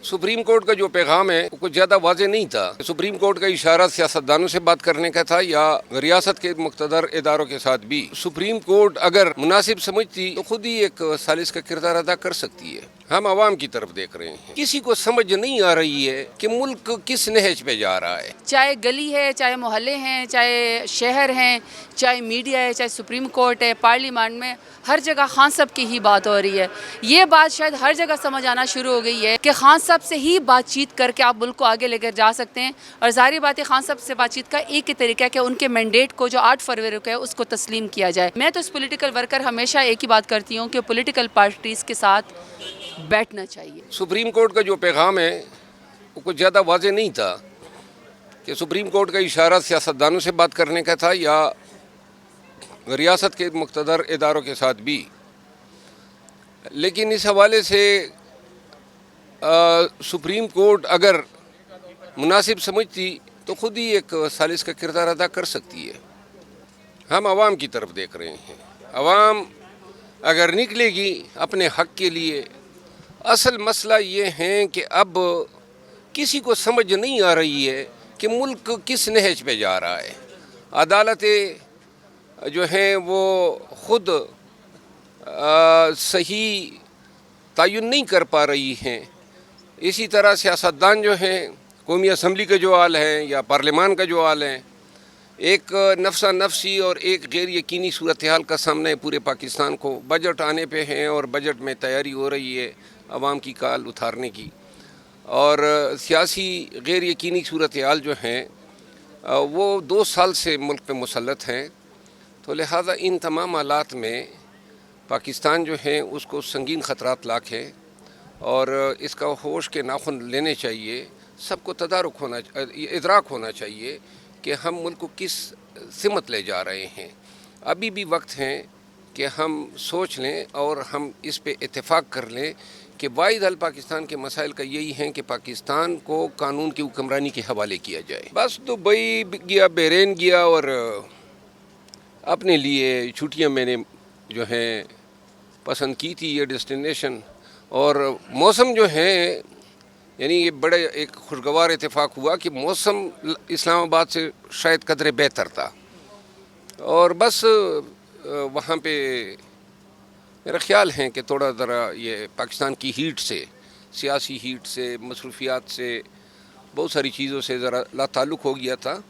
Supreme court का जो पैगाम है वो कुछ ज़्यादा वाज़ेह नहीं था। सुप्रीम कोर्ट का इशारा सियासतदानों से बात करने का था या रियासत के मुक़्तदर इदारों के साथ भी। सुप्रीम कोर्ट अगर मुनासिब समझती तो खुद ही एक सालिस का किरदार अदा कर सकती है। हम आवाम की तरफ देख रहे हैं, किसी को समझ नहीं आ रही है कि मुल्क किस नहज पे जा रहा है। चाहे गली है, चाहे मोहल्ले हैं, चाहे शहर हैं, चाहे मीडिया है, चाहे सुप्रीम कोर्ट है, पार्लियामेंट में हर जगह खान साहब की ही बात हो रही है। ये बात शायद हर जगह समझ आना शुरू हो गई है कि खान साहब से ही बातचीत करके आप मुल्क को आगे लेकर जा सकते हैं। और ज़ाहिर बात है खान साहब से बातचीत का एक ही तरीका है कि उनके मैंडेट को जो 8 फरवरी को है उसको तस्लीम किया जाए। मैं तो इस पॉलिटिकल वर्कर हमेशा एक ही बात करती हूँ कि पॉलिटिकल पार्टीज़ के साथ बैठना चाहिए। सुप्रीम कोर्ट का जो पैगाम है वो कुछ ज़्यादा वाज़ेह नहीं था कि सुप्रीम कोर्ट का इशारा सियासतदानों से बात करने का था या रियासत के मुक़्तदर इदारों के साथ भी। लेकिन इस हवाले से सुप्रीम कोर्ट अगर मुनासिब समझती तो खुद ही एक सालिस का किरदार अदा कर सकती है। हम आवाम की तरफ देख रहे हैं। आवाम अगर निकलेगी अपने हक़ के लिए, असल मसला ये है कि अब किसी को समझ नहीं आ रही है कि मुल्क किस नहज पे जा रहा है। अदालतें जो हैं वो ख़ुद सही तयन नहीं कर पा रही हैं। इसी तरह सियासतदान जो हैं, कौमी असम्बली का जो हाल है या पार्लियामान का जो हाल है, एक नफ्सा नफसी और एक गैर यकीनी सूरत हाल का सामना है पूरे पाकिस्तान को। बजट आने पे हैं और बजट में तैयारी हो रही है आवाम की काल उतारने की, और सियासी गैर यकीनी सूरत हाल जो हैं वो 2 साल से मुल्क पे मुसल्लत हैं। तो लिहाजा इन तमाम हालात में पाकिस्तान जो है उसको संगीन ख़तरात लाक है और इसका होश के नाखुन लेने चाहिए। सबको तदारुक होना, इदराक होना चाहिए कि हम मुल्क को किस सिमत ले जा रहे हैं। अभी भी वक्त है कि हम सोच लें और हम इस पे इत्तेफाक कर लें कि वाहिद हल पाकिस्तान के मसाइल का यही है कि पाकिस्तान को कानून की हुक्मरानी के हवाले किया जाए। बस दुबई गया, बहरीन गया और अपने लिए छुट्टियां मैंने जो हैं पसंद की थी ये डेस्टिनेशन। और मौसम जो है यानी ये बड़े एक खुशगवार इत्तेफाक हुआ कि मौसम इस्लामाबाद से शायद कदरे बेहतर था। और बस वहाँ पे मेरा ख्याल है कि थोड़ा ज़रा ये पाकिस्तान की हीट से, सियासी हीट से, मसरूफियात से, बहुत सारी चीज़ों से ज़रा लाताल्लुक़ हो गया था,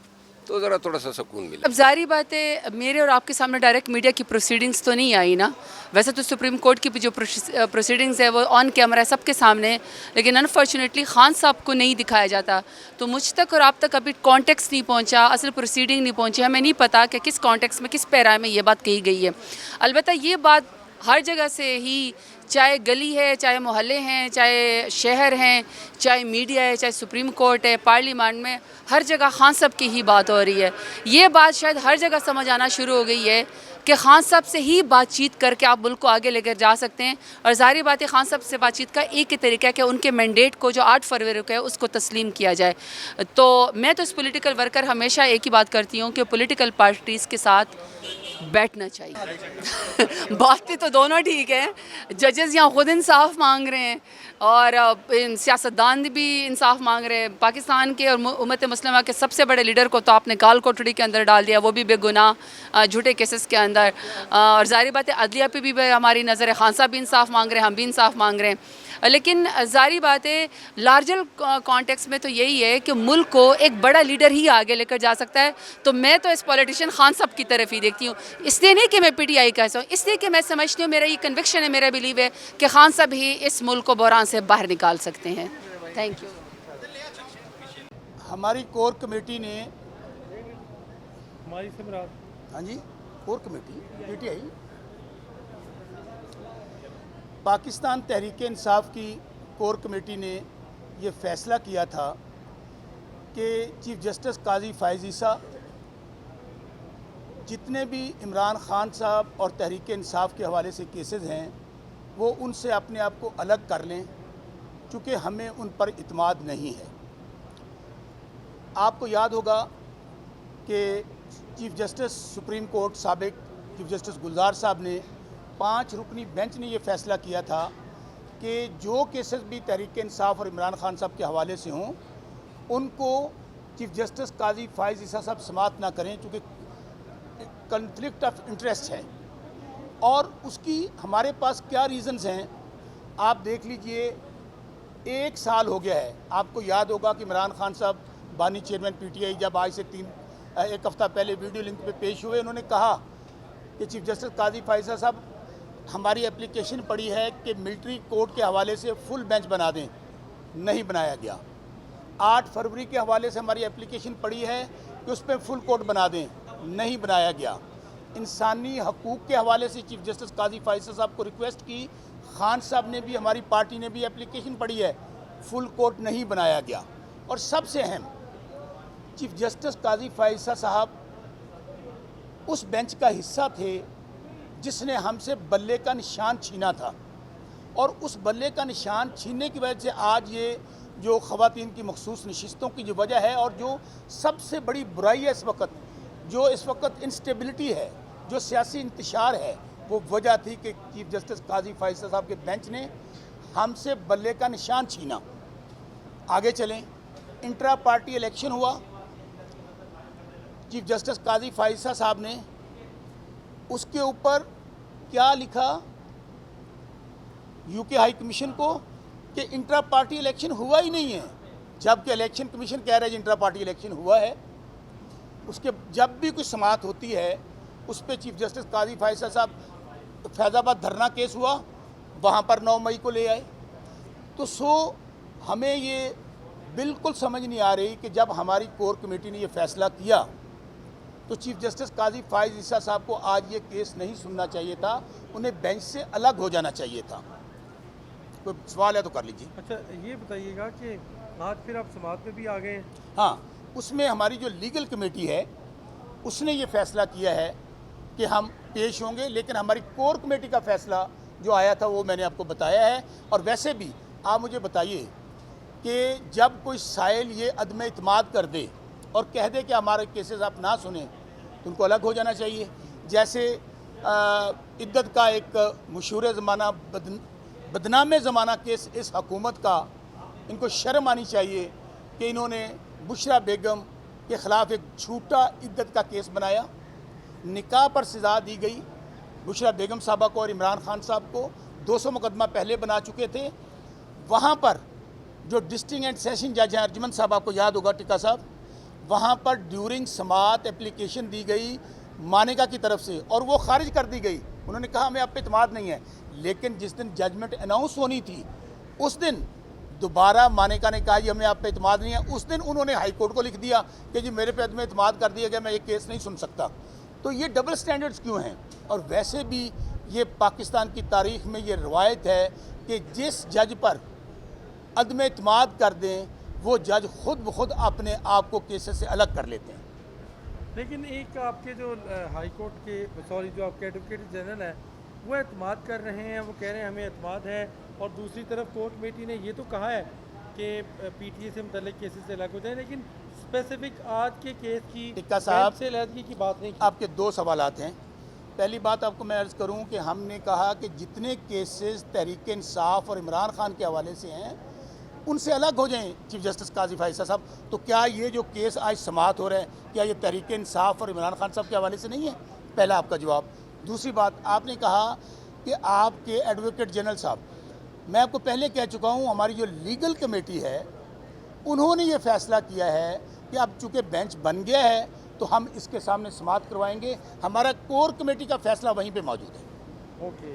तो ज़रा थोड़ा सा सुकून मिला। अब जारी बात है मेरे और आपके सामने डायरेक्ट मीडिया की प्रोसीडिंग्स तो नहीं आई ना। वैसे तो सुप्रीम कोर्ट की जो प्रोसीडिंग्स है वो ऑन कैमरा है, सबके सामने, लेकिन अनफॉर्चुनेटली खान साहब को नहीं दिखाया जाता। तो मुझ तक और आप तक अभी कॉन्टेक्स्ट नहीं पहुंचा, असल प्रोसीडिंग नहीं पहुंची। हमें नहीं पता कि किस कॉन्टेक्स्ट में, किस पैरा में ये बात कही गई है। अलबत्ता ये बात हर जगह से ही, चाहे गली है, चाहे मोहल्ले हैं, चाहे शहर हैं, चाहे मीडिया है, चाहे सुप्रीम कोर्ट है, पार्लियामेंट में हर जगह खान साहब की ही बात हो रही है। ये बात शायद हर जगह समझ आना शुरू हो गई है कि खान साहब से ही बातचीत करके आप मुल्क को आगे लेकर जा सकते हैं। और ज़ाहिर बात है खान साहब से बातचीत का एक ही तरीका है कि उनके मैंडेट को जो 8 फरवरी को है उसको तस्लीम किया जाए। तो मैं तो इस पॉलिटिकल वर्कर हमेशा एक ही बात करती हूँ कि पॉलिटिकल पार्टीज़ के साथ बैठना चाहिए। बातें तो दोनों ठीक है, जजेस यहाँ खुद इंसाफ मांग रहे हैं और सियासतदान भी इंसाफ मांग रहे हैं। पाकिस्तान के और उम्मत मुस्लिमा के सबसे बड़े लीडर को तो आपने काल कोठड़ी के अंदर डाल दिया, वो भी बेगुनाह झूठे केसेस के अंदर। और ज़ाहिर बात है अदलिया पे भी हमारी नज़र है, खान साहब भी इंसाफ मांग रहे हैं, हम भी इंसाफ मांग रहे हैं। लेकिन ज़ाहिर बात है लार्जर कॉन्टेक्स्ट में तो यही है कि मुल्क को एक बड़ा लीडर ही आगे लेकर जा सकता है। तो मैं तो इस पॉलिटिशियन खान साहब की तरफ ही देखती हूँ, इसलिए नहीं कि मैं पीटीआई का हूँ, इसलिए कि मैं समझती हूँ, मेरा ये कन्विक्शन है, मेरा बिलीव है कि खान साहब ही इस मुल्क को बहरान से बाहर निकाल सकते हैं। Thank you. हमारी कोर कमेटी ने, हाँ जी, core committee PTI, Pakistan Tehreek Insaf की कोर कमेटी ने ये फ़ैसला किया था कि चीफ जस्टिस काजी फ़ाइज़ ईसा जितने भी इमरान खान साहब और तहरीक इंसाफ के हवाले से केसेस हैं वो उनसे अपने आप को अलग कर लें, चूँकि हमें उन पर इत्माद नहीं है। आपको याद होगा कि चीफ जस्टिस सुप्रीम कोर्ट साबिक चीफ जस्टिस गुलजार साहब ने 5 रुकनी बेंच ने ये फ़ैसला किया था کہ جو کیسز بھی تحریک انصاف اور عمران خان صاحب کے حوالے سے ہوں ان کو چیف جسٹس قاضی فائز عیسیٰ صاحب سماعت نہ کریں، چونکہ کنفلکٹ آف انٹرسٹ ہے، اور اس کی ہمارے پاس کیا ریزنز ہیں آپ دیکھ لیجئے۔ 1 سال ہو گیا ہے، آپ کو یاد ہوگا کہ عمران خان صاحب بانی چیئرمین پی ٹی آئی جب آج سے 1 ہفتہ پہلے ویڈیو لنک پہ پیش ہوئے، انہوں نے کہا کہ چیف جسٹس قاضی فائز صاحب ہماری اپلیکیشن پڑی ہے کہ ملٹری کورٹ کے حوالے سے فل بینچ بنا دیں، نہیں بنایا گیا۔ 8 فروری کے حوالے سے ہماری اپلیکیشن پڑی ہے کہ اس پہ فل کورٹ بنا دیں، نہیں بنایا گیا۔ انسانی حقوق کے حوالے سے چیف جسٹس قاضی فائز صاحب کو ریکویسٹ کی، خان صاحب نے بھی، ہماری پارٹی نے بھی اپلیکیشن پڑی ہے، فل کورٹ نہیں بنایا گیا۔ اور سب سے اہم، چیف جسٹس قاضی فائز صاحب اس بینچ کا حصہ تھے جس نے ہم سے بلے کا نشان چھینا تھا، اور اس بلے کا نشان چھیننے کی وجہ سے آج یہ جو خواتین کی مخصوص نشستوں کی جو وجہ ہے، اور جو سب سے بڑی برائی ہے اس وقت انسٹیبلٹی ہے، جو سیاسی انتشار ہے، وہ وجہ تھی کہ چیف جسٹس قاضی فائز صاحب کے بینچ نے ہم سے بلے کا نشان چھینا۔ آگے چلیں، انٹرا پارٹی الیکشن ہوا، چیف جسٹس قاضی فائز صاحب نے اس کے اوپر کیا لکھا یو کے ہائی کمیشن کو کہ انٹرا پارٹی الیکشن ہوا ہی نہیں ہے، جبکہ الیکشن کمیشن کہہ رہا ہے انٹرا پارٹی الیکشن ہوا ہے۔ اس کے جب بھی کوئی سماعت ہوتی ہے اس پہ چیف جسٹس قاضی فائز صاحب، فیض آباد دھرنا کیس ہوا، وہاں پر 9 مئی کو لے آئے۔ تو ہمیں یہ بالکل سمجھ نہیں آ رہی کہ جب ہماری کور کمیٹی نے یہ فیصلہ کیا تو چیف جسٹس قاضی فائز عیسیٰ صاحب کو آج یہ کیس نہیں سننا چاہیے تھا، انہیں بینچ سے الگ ہو جانا چاہیے تھا۔ کوئی سوال ہے تو کر لیجیے۔ اچھا یہ بتائیے گا کہ آج پھر آپ سماعت میں بھی آ گئے ہیں؟ ہاں، اس میں ہماری جو لیگل کمیٹی ہے اس نے یہ فیصلہ کیا ہے کہ ہم پیش ہوں گے، لیکن ہماری کور کمیٹی کا فیصلہ جو آیا تھا وہ میں نے آپ کو بتایا ہے۔ اور ویسے بھی آپ مجھے بتائیے کہ جب کوئی سائل یہ عدم اعتماد کر دے اور کہہ دے کہ ہمارے کیسز آپ نہ سنیں تو ان کو الگ ہو جانا چاہیے۔ جیسے عدت کا ایک مشہور زمانہ بدنام زمانہ کیس اس حکومت کا، ان کو شرم آنی چاہیے کہ انہوں نے بشرا بیگم کے خلاف ایک جھوٹا عدت کا کیس بنایا، نکاح پر سزا دی گئی بشرا بیگم صاحبہ کو اور عمران خان صاحب کو، 200 مقدمہ پہلے بنا چکے تھے۔ وہاں پر جو ڈسٹرکٹ اینڈ سیشن جج ہیں ارجمن صاحب، آپ کو یاد ہوگا ٹکا صاحب، وہاں پر ڈیورنگ سماعت اپلیکیشن دی گئی مانیکا کی طرف سے اور وہ خارج کر دی گئی۔ انہوں نے کہا ہمیں آپ پہ اعتماد نہیں ہے، لیکن جس دن ججمنٹ اناؤنس ہونی تھی اس دن دوبارہ مانیکا نے کہا جی ہمیں آپ پہ اعتماد نہیں ہے۔ اس دن انہوں نے ہائی کورٹ کو لکھ دیا کہ جی میرے پہ عدم اعتماد کر دیا گیا، میں یہ کیس نہیں سن سکتا۔ تو یہ ڈبل سٹینڈرڈز کیوں ہیں؟ اور ویسے بھی یہ پاکستان کی تاریخ میں یہ روایت ہے کہ جس جج پر عدم اعتماد کر دیں وہ جج خود بخود اپنے آپ کو کیسز سے الگ کر لیتے ہیں۔ لیکن ایک آپ کے جو ہائی کورٹ کے جو آپ کے ایڈوکیٹ جنرل ہیں وہ اعتماد کر رہے ہیں، وہ کہہ رہے ہیں ہمیں اعتماد ہے، اور دوسری طرف کورٹ کمیٹی نے یہ تو کہا ہے کہ پی ٹی اے سے متعلق کیسز سے الگ ہو جائیں، لیکن اسپیسیفک آج کے کیس کی ٹکا صاحب، بینچ سے علیحدگی کی بات نہیں کی۔ آپ کے 2 سوالات ہیں۔ پہلی بات آپ کو میں عرض کروں کہ ہم نے کہا کہ جتنے کیسز تحریک انصاف اور عمران خان کے حوالے سے ہیں ان سے الگ ہو جائیں چیف جسٹس قاضی فائز صاحب۔ تو کیا یہ جو کیس آج سماعت ہو رہا ہے کیا یہ تحریک انصاف اور عمران خان صاحب کے حوالے سے نہیں ہے؟ پہلا آپ کا جواب۔ دوسری بات، آپ نے کہا کہ آپ کے ایڈوکیٹ جنرل صاحب، میں آپ کو پہلے کہہ چکا ہوں ہماری جو لیگل کمیٹی ہے انہوں نے یہ فیصلہ کیا ہے کہ اب چونکہ بینچ بن گیا ہے تو ہم اس کے سامنے سماعت کروائیں گے۔ ہمارا کور کمیٹی کا فیصلہ وہیں پہ موجود ہے۔ اوکے۔